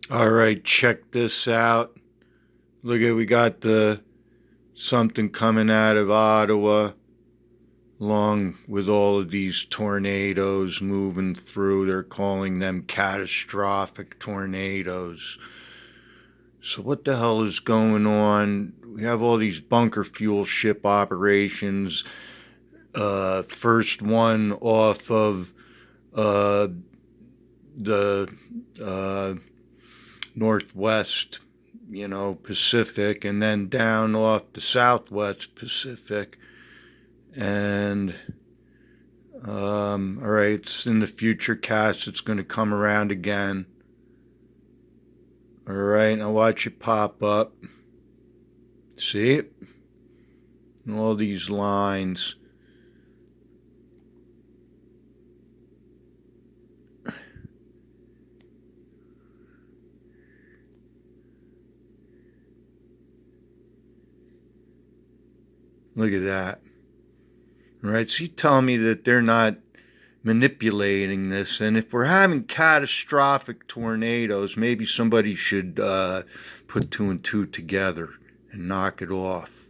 All right, check this out. Look at we got the something coming out of Ottawa, along with all of these tornadoes moving through. They're calling them catastrophic tornadoes. So what the hell is going on? We have all these bunker fuel ship operations. First one off of uh, the uh, Northwest, Pacific, and then down off the Southwest Pacific. And all right, it's in the future cast. It's going to come around again. All right, now watch it pop up. See it? And all these lines. Look at that. All right, so you tell me that they're not manipulating this. And if we're having catastrophic tornadoes, maybe somebody should put two and two together and knock it off.